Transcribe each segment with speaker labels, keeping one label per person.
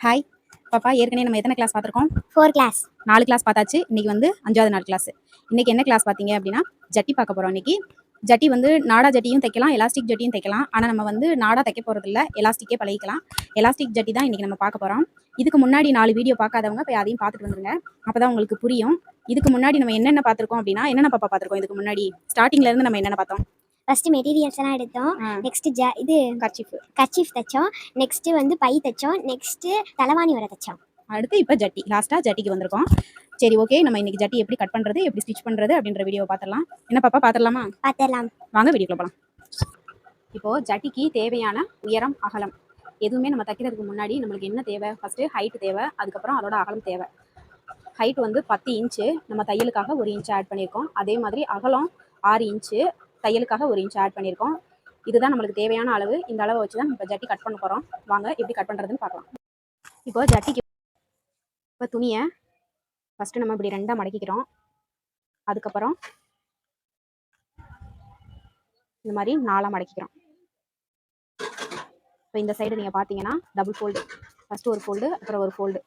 Speaker 1: Hi பாப்பா, ஏற்கனவே நம்ம எத்தனை கிளாஸ் பார்த்துருக்கோம்?
Speaker 2: 4 கிளாஸ்
Speaker 1: 4 கிளாஸ் பார்த்தாச்சு. இன்னைக்கு வந்து 5வது நாள் கிளாஸ். இன்னைக்கு என்ன கிளாஸ் பார்த்தீங்க அப்படின்னா ஜட்டி பார்க்க போகிறோம். இன்னைக்கு ஜட்டி வந்து நாடா ஜட்டியும் தைக்கலாம், எலாஸ்டிக் ஜட்டியும் தைக்கலாம். ஆனால் நம்ம வந்து நாடா தைக்க போகிறதில்ல, எலாஸ்டிக்கே பழகிக்கலாம். எலாஸ்டிக் ஜட்டி தான் இன்னைக்கு நம்ம பார்க்க போகிறோம். இதுக்கு முன்னாடி 4 வீடியோ பார்க்காதவங்க போய் அதையும் பார்த்துட்டு வந்துருங்க, அப்போ தான் உங்களுக்கு புரியும். இதுக்கு முன்னாடி நம்ம என்னென்ன பார்த்துருக்கோம் அப்படின்னா, என்னென்ன பாப்பா பார்த்துருக்கோம் இதுக்கு முன்னாடி? ஸ்டார்டிங்ல இருந்து நம்ம என்னென்ன பார்த்தோம்?
Speaker 2: ஃபர்ஸ்ட் மெட்டீரியல்ஸ் எல்லாம் எடுத்தோம். நெக்ஸ்ட் இது கர்ச்சீஃப் தைச்சோம். நெக்ஸ்ட் வந்து பை தைச்சோம். நெக்ஸ்ட் தலைவாணி வர தைச்சோம்.
Speaker 1: அடுத்து இப்போ ஜட்டி, லாஸ்ட்டாக ஜட்டிக்கு வந்திருக்கோம். சரி, ஓகே. நம்ம இன்னைக்கு ஜட்டி எப்படி கட் பண்ணுறது, எப்படி ஸ்டிச் பண்ணுறது அப்படின்ற வீடியோ பார்த்துடலாம். என்ன பாப்பா, பார்த்துடலாமா?
Speaker 2: பார்த்துடலாம்
Speaker 1: வாங்க வீடியோக்குள்ள போகலாம். இப்போது ஜட்டிக்கு தேவையான உயரம், அகலம் எதுவுமே நம்ம தைக்கிறதுக்கு முன்னாடி நம்மளுக்கு என்ன தேவை? ஃபஸ்ட்டு ஹைட் தேவை, அதுக்கப்புறம் அதோட அகலம் தேவை. ஹைட் வந்து 10 இன்ச்சு, நம்ம தையலுக்காக 1 இன்ச்சு ஆட் பண்ணியிருக்கோம். அதே மாதிரி அகலம் 6 இன்ச்சு, தையலுக்காக 1 இன்ச்சு ஆட் பண்ணியிருக்கோம். இதுதான் நம்மளுக்கு தேவையான அளவு. இந்த அளவை வச்சு தான் இப்போ ஜட்டி கட் பண்ண போகிறோம். வாங்க எப்படி கட் பண்ணுறதுன்னு பார்க்கலாம். இப்போ ஜட்டிக்கு இப்போ துணியை ஃபஸ்ட்டு நம்ம இப்படி 2ஆக மடக்கிக்கிறோம். அதுக்கப்புறம் இந்த மாதிரி 4ஆக மடக்கிக்கிறோம். இப்போ இந்த சைடு நீங்கள் பார்த்தீங்கன்னா டபுள் ஃபோல்டு, ஃபஸ்ட்டு ஒரு ஃபோல்டு, அப்புறம் ஒரு ஃபோல்டு.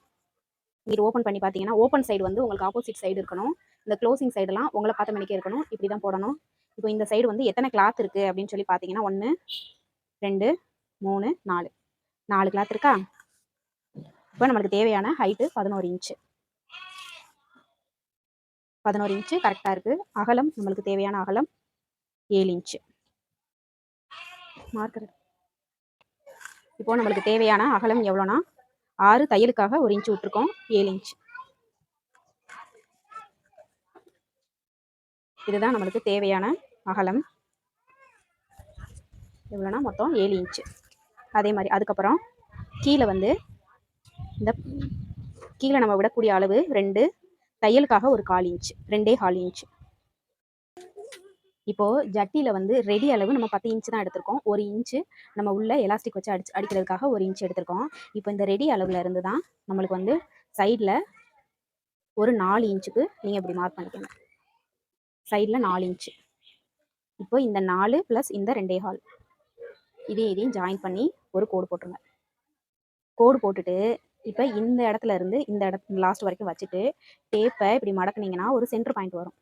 Speaker 1: நீங்கள் ஓப்பன் பண்ணி பார்த்தீங்கன்னா ஓப்பன் சைடு வந்து உங்களுக்கு ஆப்போசிட் சைடு இருக்கணும். இந்த க்ளோசிங் சைடெல்லாம் உங்களை பார்த்த மணிக்கே இருக்கணும். இப்படி தான் போடணும். இப்போ இந்த சைடு வந்து எத்தனை கிளாத் இருக்குது அப்படின்னு சொல்லி பார்த்தீங்கன்னா 1 2 3 4 4 கிளாத் இருக்கா? இப்போ நம்மளுக்கு தேவையான ஹைட்டு 11 இன்ச்சு. 11 இன்ச்சு கரெக்டாக இருக்குது. அகலம் நம்மளுக்கு தேவையான அகலம் 7 இன்ச்சு. மார்க்கர். இப்போ நம்மளுக்கு தேவையான அகலம் எவ்வளோனா 6, தையலுக்காக 1 இன்ச்சு விட்டுருக்கோம், 7 இன்ச்சு. இதுதான் நம்மளுக்கு தேவையான அகலம். எவ்வளோனா மொத்தம் 7 இன்ச்சு. அதே மாதிரி அதுக்கப்புறம் கீழே வந்து இந்த கீழே நம்ம விடக்கூடிய அளவு 2, தையலுக்காக ஒரு 1/4 இன்ச்சு, 2.25 இன்ச்சு. இப்போது ஜட்டியில் வந்து ரெடி அளவு நம்ம 10 இன்ச்சு தான் எடுத்திருக்கோம். 1 இன்ச்சு நம்ம உள்ள எலாஸ்டிக் வச்சு அடிக்கிறதுக்காக 1 இன்ச்சு எடுத்திருக்கோம். இப்போ இந்த ரெடி அளவில் இருந்து தான் நம்மளுக்கு வந்து சைடில் ஒரு 4 இன்ச்சுக்கு நீங்கள் இப்படி மார்க் பண்ணிக்கணும். சைடில் 4 இன்ச்சு. இப்போ இந்த 4 ப்ளஸ் இந்த 2.25 இதையும் ஜாயின் பண்ணி ஒரு கோடு போட்டுருங்க. கோடு போட்டுட்டு இப்போ இந்த இடத்துல இருந்து இந்த லாஸ்ட் வரைக்கும் வச்சுட்டு டேப்பை இப்படி மடக்குனீங்கன்னா ஒரு சென்டர் பாயிண்ட் வரும்.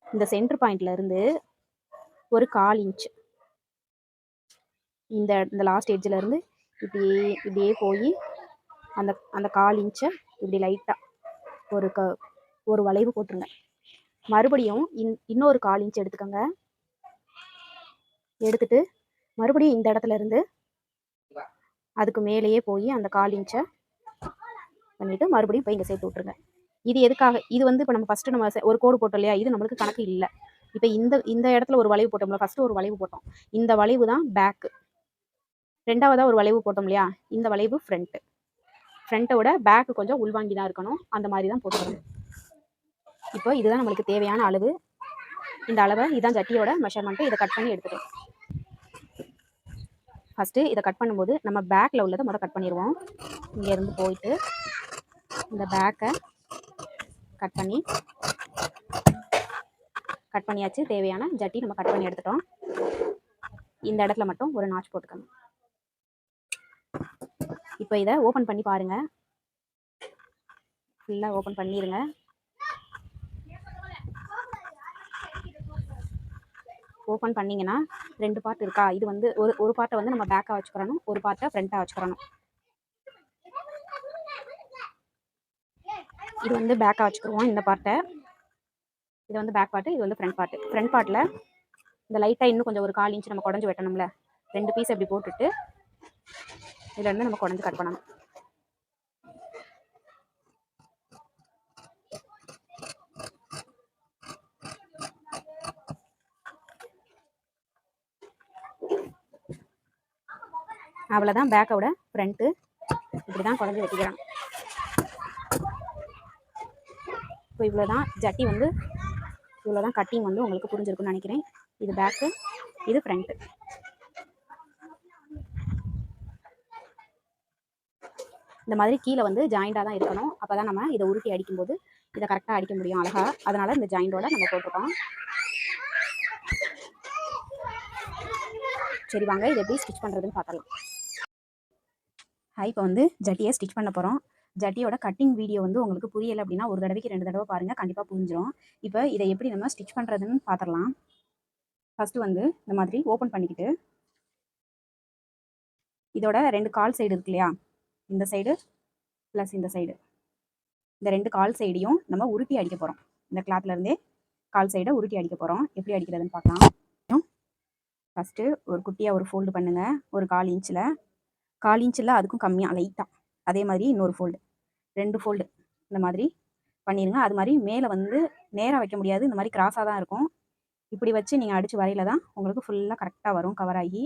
Speaker 1: இந்த சென்டர் பாயிண்ட்ல இருந்து ஒரு 1/4 இன்ச்சு இந்த லாஸ்ட் எட்ஜில் இருந்து இப்படியே போய் அந்த 1/4 இன்ச்சை இப்படி லைட்டாக ஒரு வளைவு போட்டுருங்க. மறுபடியும் இன்னொரு 1/4 இன்ச் எடுத்துக்கோங்க. எடுத்துட்டு மறுபடியும் இந்த இடத்துல இருந்து அதுக்கு மேலேயே போய் அந்த 1/4 இன்ச்சை பண்ணிட்டு மறுபடியும் போய் இங்கே சேர்த்து விட்ருங்க. இது எதுக்காக? இது வந்து இப்போ நம்ம ஃபஸ்ட்டு நம்ம ஒரு கோடு போட்டோம் இல்லையா, இது நம்மளுக்கு கணக்கு இல்லை. இப்போ இந்த இடத்துல ஒரு வளைவு போட்டோம்ல, ஃபஸ்ட்டு ஒரு வளைவு போட்டோம், இந்த வளைவு தான் பேக்கு. ரெண்டாவதாக ஒரு வளைவு போட்டோம் இல்லையா, இந்த வளைவு ஃப்ரண்ட்டை விட பேக்கு கொஞ்சம் உள்வாங்கி தான் இருக்கணும். அந்த மாதிரி தான் போட்டுக்கணும். இப்போ இதுதான் நம்மளுக்கு தேவையான அளவு. இந்த அளவை இதுதான் ஜட்டியோட மெஷர்மெண்ட்டு. இதை கட் பண்ணி எடுத்துக்கலாம். ஃபஸ்ட்டு இதை கட் பண்ணும்போது நம்ம பேக்கில் உள்ளதை முதல் கட் பண்ணிடுவோம். இங்கேருந்து போயிட்டு இந்த பேக்கை கட் பண்ணியாச்சு. தேவையான ஜட்டி நம்ம கட் பண்ணி எடுத்துட்டோம். இந்த இடத்துல மட்டும் ஒரு நாச் போட்டுக்கணும். இப்போ இதை ஓப்பன் பண்ணி பாருங்கள். ஃபுல்லாக ஓப்பன் பண்ணிடுங்க. ஓப்பன் பண்ணிங்கன்னா 2 பார்ட் இருக்கா? இது வந்து ஒரு பார்ட்டை வந்து நம்ம பேக்காக வச்சுக்கிறணும், ஒரு பார்ட்டை ஃப்ரண்ட்டாக வச்சுக்கிறணும். இது வந்து பேக்காக வச்சுக்கிடுவோம். இந்த பார்ட்டை, இது வந்து பேக் பார்ட்டு, இது வந்து ஃப்ரண்ட் பார்ட்டு. ஃப்ரண்ட் பார்ட்டில் இந்த லைட்டாக இன்னும் கொஞ்சம் ஒரு 1/4 இன்ச் நம்ம குடஞ்சி வெட்டணும்ல, 2 பீஸ் எப்படி போட்டுட்டு இதுலேருந்து நம்ம குடஞ்சி கட் பண்ணணும். அவ்வளோதான் பேக்கோட ஃப்ரண்ட்டு. இப்படி தான் குடஞ்சி வெட்டிக்கிறோம். இப்போ இவ்வளோ தான் ஜட்டி வந்து, இவ்வளோ தான் கட்டிங் வந்து உங்களுக்கு புரிஞ்சிருக்குன்னு நினைக்கிறேன். இது பேக்கு, இது ஃப்ரண்ட்டு. இந்த மாதிரி கீழே வந்து ஜாயிண்டாக தான் இருக்கணும். அப்போ தான் நம்ம இதை உருட்டி அடிக்கும்போது இதை கரெக்டாக அடிக்க முடியும் அழகா. அதனால் இந்த ஜாயிண்டோட நம்ம போட்டிருக்கோம். சரி, வாங்க இதை எப்படி ஸ்டிச் பண்ணுறதுன்னு பார்க்கலாம். இப்போ வந்து ஜட்டியை ஸ்டிச் பண்ண போகிறோம். ஜட்டியோட கட்டிங் வீடியோ வந்து உங்களுக்கு புரியலை அப்படின்னா ஒரு தடவைக்கு 2 தடவை பாருங்கள், கண்டிப்பாக புரிஞ்சிடும். இப்போ இதை எப்படி நம்ம ஸ்டிச் பண்ணுறதுன்னு பார்த்துடலாம். ஃபஸ்ட்டு வந்து இந்த மாதிரி ஓப்பன் பண்ணிக்கிட்டு இதோட 2 கால் சைடு இருக்கு இல்லையா, இந்த சைடு ப்ளஸ் இந்த சைடு, இந்த 2 கால் சைடையும் நம்ம உருட்டி அடிக்க போகிறோம். இந்த கிளாத்லேருந்தே கால் சைடை உருட்டி அடிக்க போகிறோம். எப்படி அடிக்கிறதுன்னு பார்க்கலாம். ஃபஸ்ட்டு ஒரு குட்டியாக ஒரு ஃபோல்டு பண்ணுங்கள், ஒரு 1/4 இன்ச்சில், 1/4 இன்ச்சில் அதுக்கும் கம்மியாக லைட்டாக. அதே மாதிரி இன்னொரு ஃபோல்டு, 2 ஃபோல்டு இந்த மாதிரி பண்ணிடுங்க. அது மாதிரி மேலே வந்து நேராக வைக்க முடியாது, இந்த மாதிரி கிராஸாக தான் இருக்கும். இப்படி வச்சு நீங்கள் அடித்து வரையில தான் உங்களுக்கு ஃபுல்லாக கரெக்டாக வரும், கவர் ஆகி.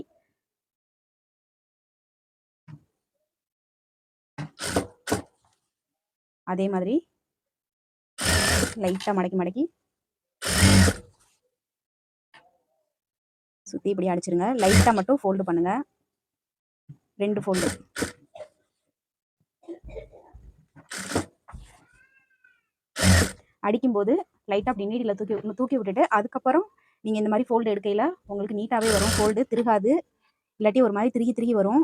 Speaker 1: அதே மாதிரி லைட்டாக மடக்கி மடக்கி சுற்றி இப்படி அடிச்சிருங்க. லைட்டாக மட்டும் ஃபோல்டு பண்ணுங்கள், 2 ஃபோல்டு. அடிக்கும்போது லைட்டாக அப்படி நீடியில் தூக்கி விட்டுட்டு அதுக்கப்புறம் நீங்கள் இந்த மாதிரி ஃபோல்டு எடுக்கையில் உங்களுக்கு நீட்டாகவே வரும். ஃபோல்டு திருகாது, இல்லாட்டி ஒரு மாதிரி திருகி வரும்.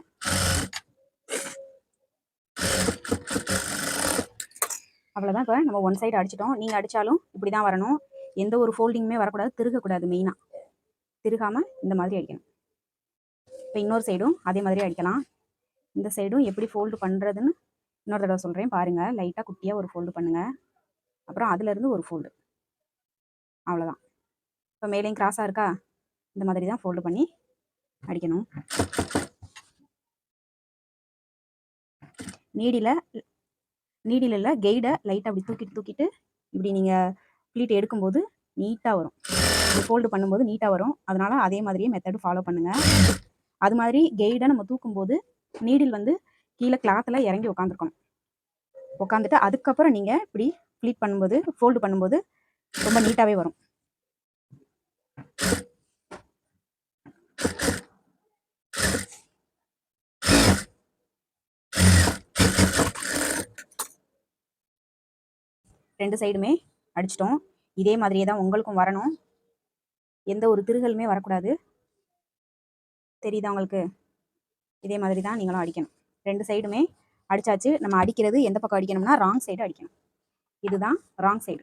Speaker 1: அவ்வளோதான். இப்போ நம்ம ஒன் சைடு அடிச்சிட்டோம். நீங்கள் அடித்தாலும் இப்படி தான் வரணும், எந்த ஒரு ஃபோல்டிங்குமே வரக்கூடாது, திருகக்கூடாது. மெயினாக திருகாமல் இந்த மாதிரி அடிக்கணும். இப்போ இன்னொரு சைடும் அதே மாதிரி அடிக்கலாம். இந்த சைடும் எப்படி ஃபோல்டு பண்ணுறதுன்னு இன்னொரு தடவை சொல்கிறேன் பாருங்கள். லைட்டாக குட்டியாக ஒரு ஃபோல்டு பண்ணுங்கள், அப்புறம் அதுலேருந்து ஒரு ஃபோல்டு. அவ்வளோதான். இப்போ மேலேயும் கிராஸாக இருக்கா, இந்த மாதிரி தான் ஃபோல்டு பண்ணி அடிக்கணும். நீடில் கெய்டை லைட்டாக அப்படி தூக்கிட்டு இப்படி நீங்கள் ப்ளீட் எடுக்கும்போது நீட்டாக வரும். இப்படி ஃபோல்டு பண்ணும்போது நீட்டாக வரும். அதனால் அதே மாதிரியே மெத்தடு ஃபாலோ பண்ணுங்கள். அது மாதிரி கெய்டை நம்ம தூக்கும்போது நீடில் வந்து கீழே கிளாத்தில் இறங்கி உட்காந்துட்டு அதுக்கப்புறம் நீங்கள் இப்படி ப்ளீட் பண்ணும்போது ஃபோல்டு பண்ணும்போது ரொம்ப நீட்டாகவே வரும். ரெண்டு சைடுமே அடிச்சிட்டோம். இதே மாதிரியே தான் உங்களுக்கும் வரணும், எந்த ஒரு திருகலுமே வரக்கூடாது. தெரியுதா உங்களுக்கு? இதே மாதிரி தான் நீங்களும் அடிக்கணும். 2 சைடுமே அடித்தாச்சு. நம்ம அடிக்கிறது எந்த பக்கம் அடிக்கணும்னா ராங் சைடு அடிக்கணும். இதுதான் ராங் சைடு.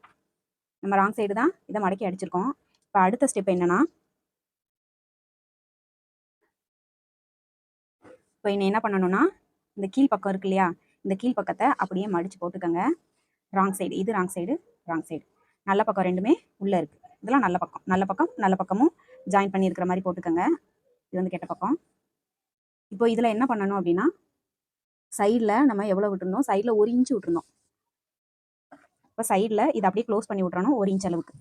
Speaker 1: நம்ம ராங் சைடு தான் இதை மடக்கி அடிச்சிருக்கோம். இப்போ அடுத்த ஸ்டெப் என்னன்னா, இப்போ என்ன பண்ணணும்னா இந்த கீழ் பக்கம் இருக்கு இல்லையா, இந்த கீழ் பக்கத்தை அப்படியே மடித்து போட்டுக்கோங்க. ராங் சைடு, இது ராங் சைடு, ராங் சைடு. நல்ல பக்கம் ரெண்டுமே உள்ளே இருக்குது. இதெல்லாம் நல்ல பக்கமும் ஜாயின் பண்ணியிருக்கிற மாதிரி போட்டுக்கோங்க. இது வந்து கெட்ட பக்கம். இப்போ இதில் என்ன பண்ணணும் அப்படின்னா, சைடில் நம்ம எவ்வளோ விட்டுருந்தோம், சைடில் 1 இன்ச்சு விட்டுருந்தோம். இப்போ சைடில் இதை அப்படியே க்ளோஸ் பண்ணி விட்றணும் 1 இன்ச் அளவுக்கு.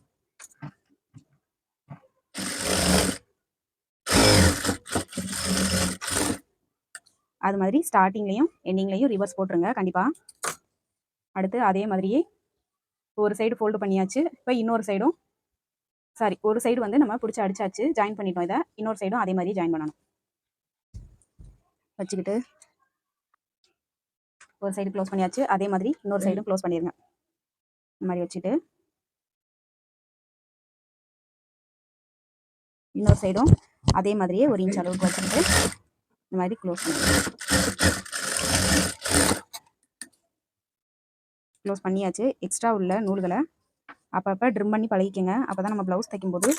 Speaker 1: அது மாதிரி ஸ்டார்டிங்லேயும் எண்டிங்லேயும் ரிவர்ஸ் போட்டுருங்க கண்டிப்பாக. அடுத்து அதே மாதிரியே ஒரு சைடு ஃபோல்டு பண்ணியாச்சு. இப்போ இன்னொரு சைடும் ஒரு சைடு வந்து நம்ம பிடிச்சி அடிச்சாச்சு, ஜாயின் பண்ணிட்டோம். இதை இன்னொரு சைடும் அதே மாதிரி ஜாயின் பண்ணணும். வச்சுக்கிட்டு ஒரு சைடு க்ளோஸ் பண்ணியாச்சு, அதே மாதிரி இன்னொரு சைடும் க்ளோஸ் பண்ணிடுங்க. இந்த மாதிரி வச்சுட்டு இன்னொரு சைடும் அதே மாதிரியே 1 இன்ச் அளவுக்கு வச்சுக்கிட்டு இந்த மாதிரி க்ளோஸ் பண்ணியாச்சு. எக்ஸ்ட்ரா உள்ள நூல்களை அப்பப்போ ட்ரிம் பண்ணி பழகிக்கங்க. அப்போ தான் நம்ம ப்ளவுஸ் தைக்கும்போது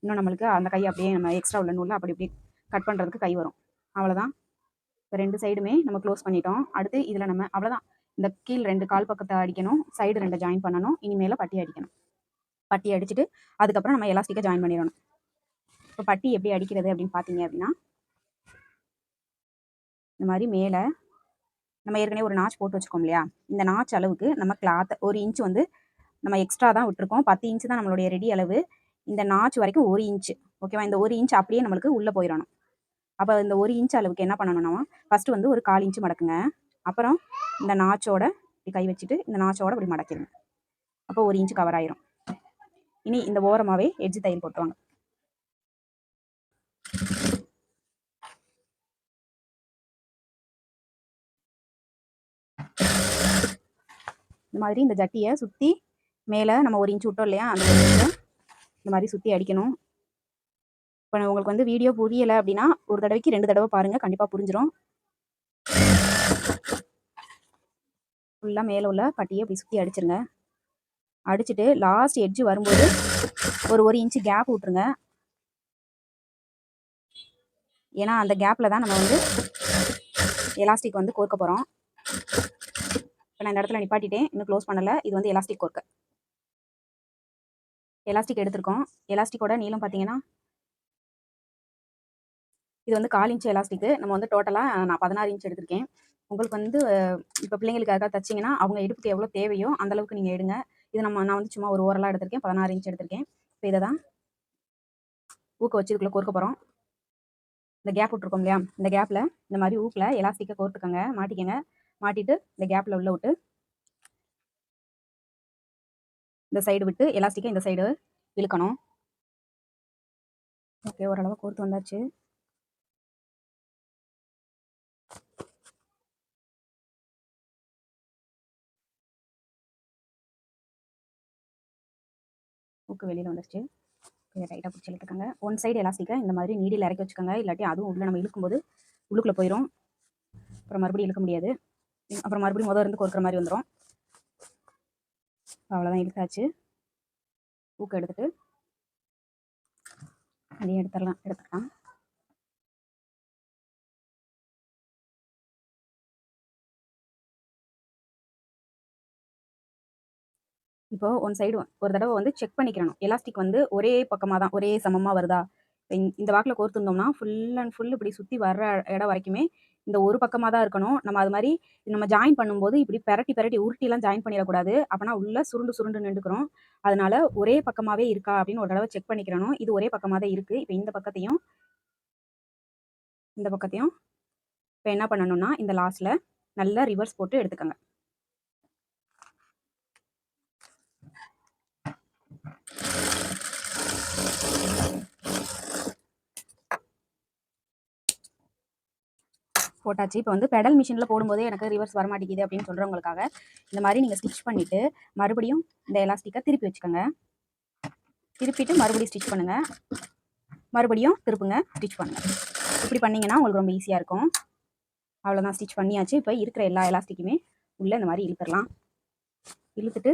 Speaker 1: இன்னும் நம்மளுக்கு அந்த கை அப்படியே நம்ம எக்ஸ்ட்ரா உள்ள நூலில் அப்படி இப்படி கட் பண்ணுறதுக்கு கை வரும். அவ்வளோதான். இப்போ 2 சைடுமே நம்ம க்ளோஸ் பண்ணிட்டோம். அடுத்து இதில் நம்ம அவ்வளோதான். இந்த கீழ் 2 கால் பக்கத்தை அடிக்கணும், சைடு 2 ஜாயின் பண்ணணும். இனிமேல் பட்டி அடிக்கணும். பட்டி அடிச்சுட்டு அதுக்கப்புறம் நம்ம எலாஸ்டிக்கை ஜாயின் பண்ணிடணும். இப்போ பட்டி எப்படி அடிக்கிறது அப்படின்னு பார்த்தீங்க அப்படின்னா, இந்த மாதிரி மேலே நம்ம ஏற்கனவே ஒரு நாச் போட்டு வச்சுக்கோம் இல்லையா, இந்த நாச் அளவுக்கு நம்ம கிளாத்தை 1 இன்ச் வந்து நம்ம எக்ஸ்ட்ரா தான் விட்டுருக்கோம். 10 இன்ச்சு தான் நம்மளுடைய ரெடி அளவு. இந்த நாச் வரைக்கும் 1 இன்ச்சு, ஓகேவா? இந்த 1 இன்ச் அப்படியே நம்மளுக்கு உள்ளே போயிடணும். அப்போ இந்த 1 இன்ச் அளவுக்கு என்ன பண்ணணும்னா, ஃபஸ்ட்டு வந்து ஒரு 1/4 இன்ச்சு மடக்குங்க. அப்புறம் இந்த நாச்சோட இப்படி கை வச்சுட்டு இந்த நாச்சோட இப்படி மடக்கிடுங்க. அப்போ 1 இன்ச்சு கவர் ஆயிரும். இனி இந்த ஓரமாகவே எட்ஜ் தையல் போட்டுவாங்க. இந்த மாதிரி இந்த ஜட்டியை சுற்றி மேலே நம்ம 1 இன்ச்சு விட்டோம் இல்லையா, அந்த 1 இன்ச்சை இந்த மாதிரி சுற்றி அடிக்கணும். இப்போ உங்களுக்கு வந்து வீடியோ புரியலை அப்படின்னா ஒரு தடவைக்கு 2 தடவை பாருங்கள், கண்டிப்பாக புரிஞ்சிடும். ஃபுல்லாக மேலே உள்ள பட்டியை அப்படி சுற்றி அடிச்சிருங்க. அடிச்சுட்டு லாஸ்ட் எட்ஜ் வரும்போது ஒரு இன்ச்சு கேப் விட்ருங்க. ஏன்னா அந்த கேப்பில் தான் நம்ம வந்து எலாஸ்டிக் வந்து கோர்க்க போகிறோம். இப்போ நான் இந்த இடத்துல நிப்பாட்டிட்டேன், இன்னும் க்ளோஸ் பண்ணலை. இது வந்து எலாஸ்டிக் கோர்க்க. எலாஸ்டிக் எடுத்திருக்கோம். எலாஸ்டிக்கோட நீளம் பார்த்தீங்கன்னா இது வந்து 1/4 இன்ச் எலாஸ்டிக்கு. நம்ம வந்து டோட்டலாக நான் 16 இன்ச் எடுத்திருக்கேன். உங்களுக்கு வந்து இப்போ பிள்ளைங்களுக்காக தைச்சிங்கன்னா அவங்க இடுப்புக்கு எவ்வளோ தேவையோ அந்தளவுக்கு நீங்கள் எடுங்க. இது நான் வந்து சும்மா ஒரு ஓரலாக எடுத்திருக்கேன். 16 இன்ச் எடுத்திருக்கேன். இப்போ இதை தான் ஊக்க வச்சு இதுக்குள்ளே கோர்க்க போகிறோம். இந்த கேப் விட்ருக்கோம் இல்லையா, இந்த கேப்பில் இந்த மாதிரி ஊக்கில் எலாஸ்டிக்கை கோர்த்துக்கோங்க, மாட்டிக்கங்க. மாட்டிட்டு இந்த கேப்பில் உள்ள விட்டு இந்த சைடு விட்டு எலாஸ்டிக்கை இந்த சைடு இழுக்கணும். ஓகே, ஓரளவு கோர்த்து வந்தாச்சு. ஊக்கு வெளியில் வந்துருச்சு. இதை டைட்டாக பிடிச்சி இழுத்துக்கோங்க. ஒன் சைடு எலாஸ்டிக்கை இந்த மாதிரி நீடில் இறக்கி வச்சுக்கோங்க. இல்லாட்டி அதுவும் உள்ள நம்ம இழுக்கும்போது உள்ளுக்குள்ளே போயிடும். அப்புறம் மறுபடியும் இழுக்க முடியாது. அப்புறம் மறுபடியும் இருந்து கோர்க்குற மாதிரி வந்துடும். அவ்வளோதான், இழுத்தாச்சு. ஊக்க எடுத்துட்டு அதையும் எடுத்துக்கலாம். இப்போ ஒன் சைடு ஒரு தடவை வந்து செக் பண்ணிக்கிறணும். எலாஸ்டிக் வந்து ஒரே பக்கமாக தான், ஒரே சமமாக வருதா. இந்த வாக்கில் கோர்த்துருந்தோம்னா ஃபுல் அண்ட் ஃபுல் இப்படி சுற்றி வர்ற இடம் வரைக்குமே இந்த ஒரு பக்கமாக தான் இருக்கணும். நம்ம அது மாதிரி நம்ம ஜாயின் பண்ணும்போது இப்படி பெரட்டி உருட்டிலாம் ஜாயின் பண்ணிடக்கூடாது. அப்போனா உள்ள சுருண்டு நின்றுக்கிறோம். அதனால ஒரே பக்கமாகவே இருக்கா அப்படின்னு ஒரு தடவை செக் பண்ணிக்கிறணும். இது ஒரே பக்கமாக தான் இருக்குது. இப்போ இந்த பக்கத்தையும் இப்போ என்ன பண்ணணும்னா இந்த லாஸ்ட்டில் நல்லா ரிவர்ஸ் போட்டு எடுத்துக்கோங்க. போட்டாச்சு. இப்போ வந்து பெடல் மிஷினில் போடும்போதே எனக்கு ரிவர்ஸ் வரமாட்டேங்குது அப்படின்னு சொல்கிறவங்களுக்காக இந்த மாதிரி நீங்கள் ஸ்டிச் பண்ணிவிட்டு மறுபடியும் இந்த எலாஸ்டிக்கை திருப்பி வச்சுக்கோங்க. திருப்பிட்டு மறுபடியும் ஸ்டிச் பண்ணுங்கள். மறுபடியும் திருப்புங்க, ஸ்டிச் பண்ணுங்கள். இப்படி பண்ணிங்கன்னா உங்களுக்கு ரொம்ப ஈஸியாக இருக்கும். அவ்வளோதான், ஸ்டிச் பண்ணியாச்சு. இப்போ இருக்கிற எல்லா எலாஸ்டிக்குமே உள்ளே இந்த மாதிரி இழுத்துடலாம். இழுத்துட்டு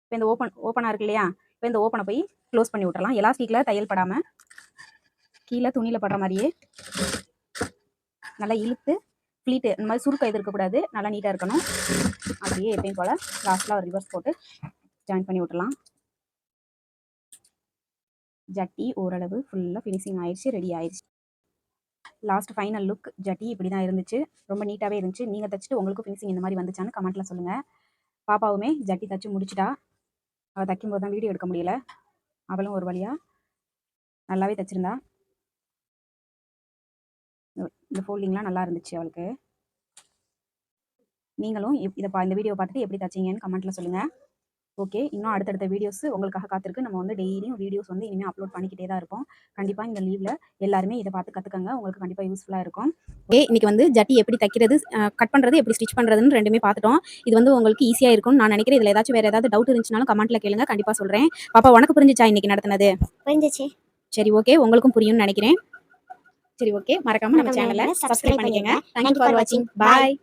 Speaker 1: இப்போ இந்த ஓப்பனாக இருக்கு இல்லையா, இப்போ இந்த ஓப்பனை போய் க்ளோஸ் பண்ணி விட்டுறலாம். எலாஸ்டிக்கில் தையல் படாமல் கீழே துணியில் படுற மாதிரியே நல்லா இழுத்து ஃப்ளீட்டு இந்த மாதிரி சுருக்கம் எது இருக்கக்கூடாது, நல்லா நீட்டாக இருக்கணும். அப்படியே எப்பயும் போல் லாஸ்ட்டில் ஒரு ரிவர்ஸ் போட்டு ஜாயின் பண்ணி விட்டுலாம். ஜட்டி ஓரளவு ஃபுல்லாக ஃபினிஷிங் ஆயிடுச்சு, ரெடி ஆயிடுச்சு. லாஸ்ட் ஃபைனல் லுக் ஜட்டி இப்படி தான் இருந்துச்சு. ரொம்ப நீட்டாகவே இருந்துச்சு. நீங்கள் தைச்சிட்டு உங்களுக்கு ஃபினிஷிங் இந்த மாதிரி வந்துச்சான்னு கமெண்ட்டில் சொல்லுங்கள். பாப்பாவுமே ஜட்டி தைச்சி முடிச்சிட்டா. அவள் தைக்கும்போது தான் வீடியோ எடுக்க முடியல. அவளும் ஒரு வழியாக நல்லாவே தைச்சிருந்தா. இந்த ஃபோல்டிங்லாம் நல்லா இருந்துச்சு அவளுக்கு. நீங்களும் இந்த வீடியோ பார்த்துட்டு எப்படி தைச்சிங்கன்னு கமெண்ட்டில் சொல்லுங்கள். ஓகே, இன்னும் அடுத்தடுத்த வீடியோஸ் உங்களுக்காக காத்திருக்கு. நம்ம வந்து டெய்லியும் வீடியோஸ் வந்து இனிமேல் அப்லோட் பண்ணிக்கிட்டே தான் இருப்போம். கண்டிப்பாக இந்த லீவில் எல்லாருமே இதை பார்த்து கற்றுக்கங்க. உங்களுக்கு கண்டிப்பாக யூஸ்ஃபுல்லாக இருக்கும். ஓகே, இன்றைக்கி வந்து ஜட்டி எப்படி தைக்கிறது, கட் பண்ணுறது, எப்படி ஸ்டிச் பண்ணுறதுன்னு ரெண்டுமே பார்த்துட்டோம். இது வந்து உங்களுக்கு ஈஸியாக இருக்கும்னு நான் நினைக்கிறேன். இதில் ஏதாச்சும் வேறு ஏதாவது டவுட் இருந்துச்சுனாலும் கமெண்ட்டில் கேளுங்க, கண்டிப்பாக சொல்கிறேன். பாப்பா, உனக்கு புரிஞ்சிச்சா இன்றைக்கி நடத்தினது?
Speaker 2: புரிஞ்சிச்சு.
Speaker 1: சரி, ஓகே, உங்களுக்கும் புரியும்னு நினைக்கிறேன். சரி, ஓகே, மறக்காமல் நம்ம சேனலை சப்ஸ்கிரைப் பண்ணிக்கோங்க. தேங்க்யூ ஃபார் வாட்சிங். பாய்.